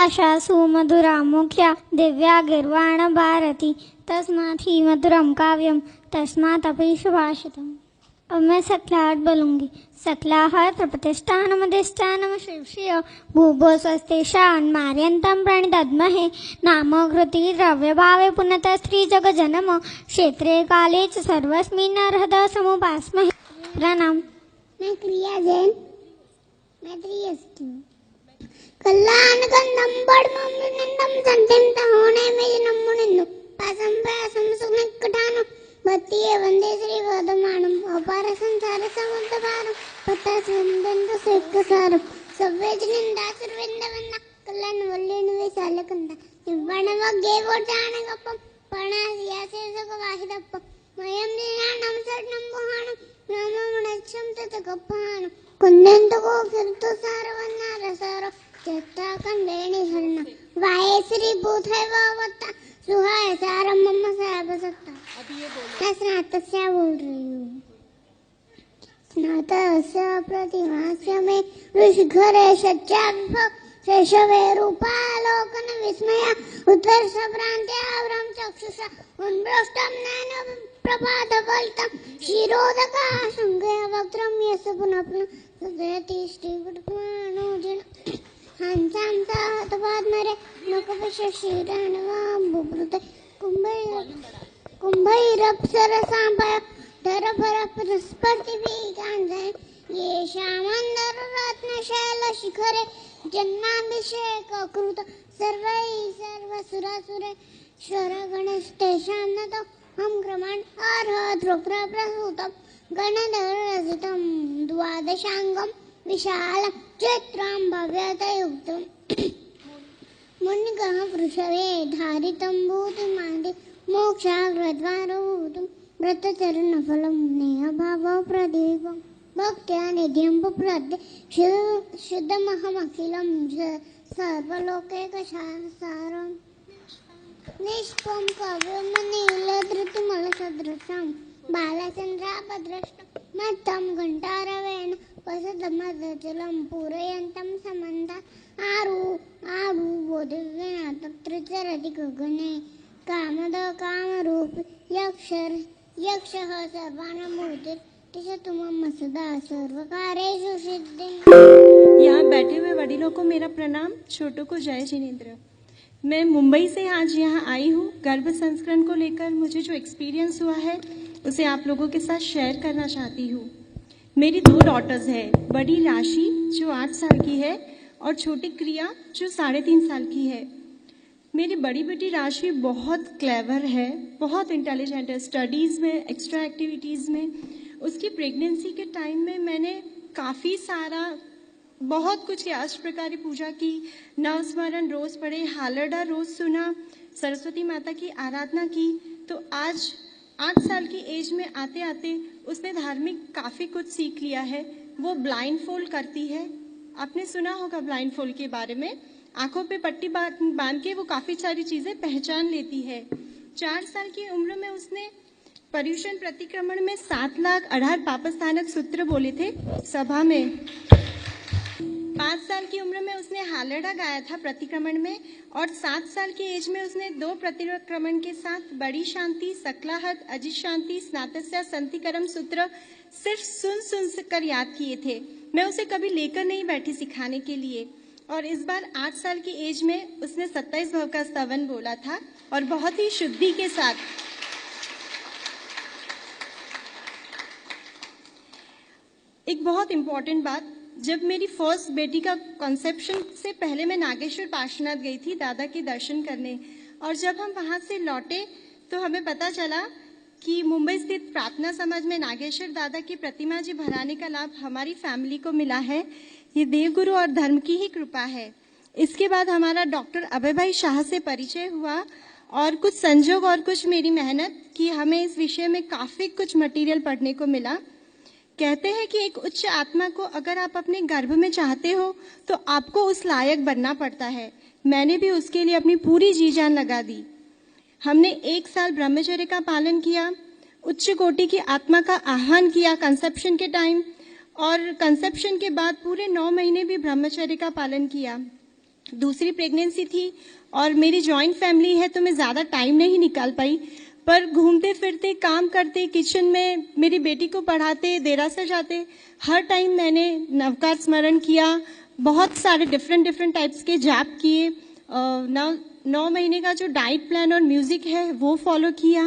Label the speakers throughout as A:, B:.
A: भाषा सुमधुरा मुख्या दिव्या गिर्वाण भारती तस्मात् ही मधुरम काव्यम तस्मात् अपि सुभाषितम। अब मैं सकलाहट बोलूंगी। सकलाहट प्रतिष्ठानमधिष्ठानम शीर्षीय भूभो स्वस्तिशान मार्यन्तं प्रणिदद्महे नामकृति द्रव्यभावे पुनः स्त्री जग जन्म क्षेत्रे काले च सर्वस्मिन् अर्हता समुपास्महे। प्रणाम।
B: मैं क्रिया जैन कल्याणकंदम बड़मंदम संतिंत होने में नम्मुनिंदु पासम पासम सुनिकटानु भक्तिये वंदे श्री वर्धमानम अपार संसार समुद्र पारम पता संबंध सेक्कसारम सव्वेजनिंदा सर्वेंदवन्ना कल्याण वल्लेन विशालकंदा निव्वण वग्गे वोटानगपम पर्णासियासे सुखवाहिदप्पम मयम ज्ञानम शरणम बुहानम नाममुनच्छम ततकप्पानम कुंदंतको कीर्तो सारवन्नारसारो चट्टा कंडेनि हरण वाये श्री भूत है वावत्ता सुहाय सारम मम्मा साहब सत्ता। मैं स्नातस्य बोल रही हूँ। स्नातस्य प्रतिमास्य में ऋषिघरे सच्चा विभव शेषवे रूपालोकन विस्मया उत्कर्ष भ्रांत्यावरम चक्षुषा उन्मृष्टम नैन प्रभातफलितं शिरोदका संज्ञा वक्त्रम यस्य पुनः पुनः सदयति श्रीवुड्मानोजन हंसां सातपाद्मरे नकपशशिरणवां बुभृते कुम्भैरप्सरसाम्भय धरभरपरस्पतिभिगान्धे येषामन्दररत्नशैलशिखरे जन्माभिषेककृत सर्वैः सर्वसुरासुरेश्वरगणस्तेषां नतो हम क्रमण अर्हद्रुप्रसूतं गणधररचितं द्वादशांगं विशालं चित्रं भव्यतयुक्तं मुनिगः वृषभे धारितं भूतिमादि मोक्षाग्रद्वारभूतं व्रतचरणफलं नेहभावप्रदीपं भक्त्या निध्यं प्रद्ये शुद्धमहमखिलं सर्वलोकैकसारम् निष्पं कव्यमनीलधृतिमलसदृशं बालचन्द्रापदृष्टं मत्तं घण्टारवेण वसतमदचलं पूरयन्तं समन्तात् आरूढोदिव्येन तत्र चरति गगने कामद कामरूपी यक्षः सर्वानुभूतिर्तिष्ठतु मम सदा सर्वकार्येषु सिद्धिः।
C: यहाँ बैठे हुए वडीलों को मेरा प्रणाम, छोटों को जय जिनेन्द्र। मैं मुंबई से आज यहाँ आई हूँ। गर्भ संस्करण को लेकर मुझे जो एक्सपीरियंस हुआ है उसे आप लोगों के साथ शेयर करना चाहती हूँ। मेरी 2 डॉटर्स हैं, बड़ी राशि जो 8 साल की है और छोटी क्रिया जो 3.5 साल की है। मेरी बड़ी बेटी राशि बहुत क्लेवर है, बहुत इंटेलिजेंट है स्टडीज़ में, एक्स्ट्रा एक्टिविटीज़ में। उसकी प्रेगनेंसी के टाइम में मैंने काफ़ी सारा बहुत कुछ किया, अष्टप्रकारी पूजा की, नवस्मरण रोज पढ़े, हालरडा रोज सुना, सरस्वती माता की आराधना की। तो आज 8 साल की एज में आते आते उसने धार्मिक काफ़ी कुछ सीख लिया है। वो ब्लाइंड फोल्ड करती है, आपने सुना होगा ब्लाइंड फोल्ड के बारे में। आंखों पे पट्टी बांध के वो काफ़ी सारी चीज़ें पहचान लेती है। 4 साल की उम्र में उसने पर्युषण प्रतिक्रमण में 7,18,000 पापस्थानक सूत्र बोले थे सभा में। 5 साल की उम्र में उसने हालरडा गाया था प्रतिक्रमण में, और 7 साल की एज में उसने 2 प्रतिक्रमण के साथ बड़ी शांति, सकलाहट, अजित शांति, स्नातस्य, संतिकरम सूत्र सिर्फ सुन कर याद किए थे। मैं उसे कभी लेकर नहीं बैठी सिखाने के लिए। और इस बार 8 साल की एज में उसने 27 भव का स्तवन बोला था और बहुत ही शुद्धि के साथ। एक बहुत इम्पॉर्टेंट बात, जब मेरी फर्स्ट बेटी का कंसेप्शन से पहले मैं नागेश्वर पार्श्वनाथ गई थी दादा के दर्शन करने, और जब हम वहाँ से लौटे तो हमें पता चला कि मुंबई स्थित प्रार्थना समाज में नागेश्वर दादा की प्रतिमा जी भराने का लाभ हमारी फैमिली को मिला है। ये देवगुरु और धर्म की ही कृपा है। इसके बाद हमारा डॉक्टर अभय भाई शाह से परिचय हुआ, और कुछ संजोग और कुछ मेरी मेहनत की हमें इस विषय में काफ़ी कुछ मटेरियल पढ़ने को मिला। कहते हैं कि एक उच्च आत्मा को अगर आप अपने गर्भ में चाहते हो तो आपको उस लायक बनना पड़ता है। मैंने भी उसके लिए अपनी पूरी जी जान लगा दी। हमने 1 साल ब्रह्मचर्य का पालन किया, उच्च कोटि की आत्मा का आह्वान किया कंसेप्शन के टाइम, और कंसेप्शन के बाद पूरे 9 महीने भी ब्रह्मचर्य का पालन किया। दूसरी प्रेगनेंसी थी और मेरी जॉइंट फैमिली है तो मैं ज़्यादा टाइम नहीं निकाल पाई, पर घूमते फिरते काम करते किचन में मेरी बेटी को पढ़ाते देरासर जाते हर टाइम मैंने नवकार स्मरण किया, बहुत सारे डिफरेंट टाइप्स के जाप किए, 9 महीने का जो डाइट प्लान और म्यूजिक है वो फॉलो किया,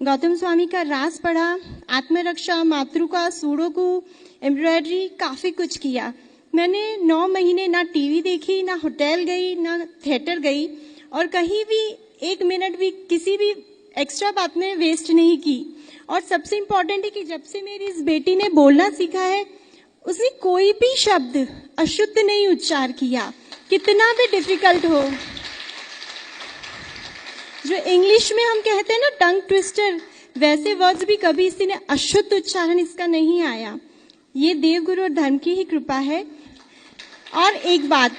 C: गौतम स्वामी का रास पढ़ा, आत्मरक्षा, मातृका, सुडोकू, एम्ब्रॉयडरी, काफ़ी कुछ किया। मैंने 9 महीने ना टीवी देखी, ना होटल गई, ना थिएटर गई और कहीं भी 1 मिनट भी किसी भी एक्स्ट्रा बात में वेस्ट नहीं की। और सबसे इम्पोर्टेंट है कि जब से मेरी इस बेटी ने बोलना सीखा है उसने कोई भी शब्द अशुद्ध नहीं उच्चार किया, कितना भी डिफिकल्ट हो। जो इंग्लिश में हम कहते हैं ना टंग ट्विस्टर, वैसे वर्ड्स भी कभी इसी ने अशुद्ध उच्चारण इसका नहीं आया। ये देवगुरु और धर्म की ही कृपा है। और एक बात,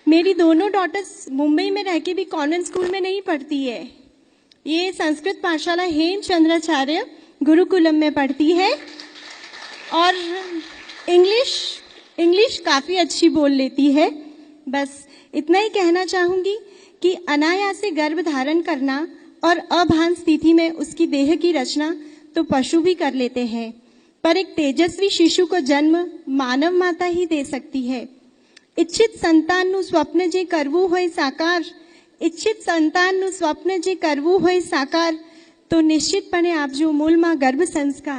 C: मेरी दोनों डॉटर्स मुंबई में रह के भी कॉन्वेंट स्कूल में नहीं पढ़ती है, ये संस्कृत पाठशाला हेमचंद्राचार्य गुरुकुलम में पढ़ती है और इंग्लिश काफ़ी अच्छी बोल लेती है। बस इतना ही कहना चाहूँगी कि अनायास से गर्भ धारण करना और अभान स्थिति में उसकी देह की रचना तो पशु भी कर लेते हैं, पर एक तेजस्वी शिशु को जन्म मानव माता ही दे सकती है। इच्छित संतानનું स्वप्न जे करवू होय साकार, इच्छित संतानનું स्वप्न जे करवू होय साकार, तो निश्चितपणे આપજો મૂળમાં ગર્ભ સંસ્કાર।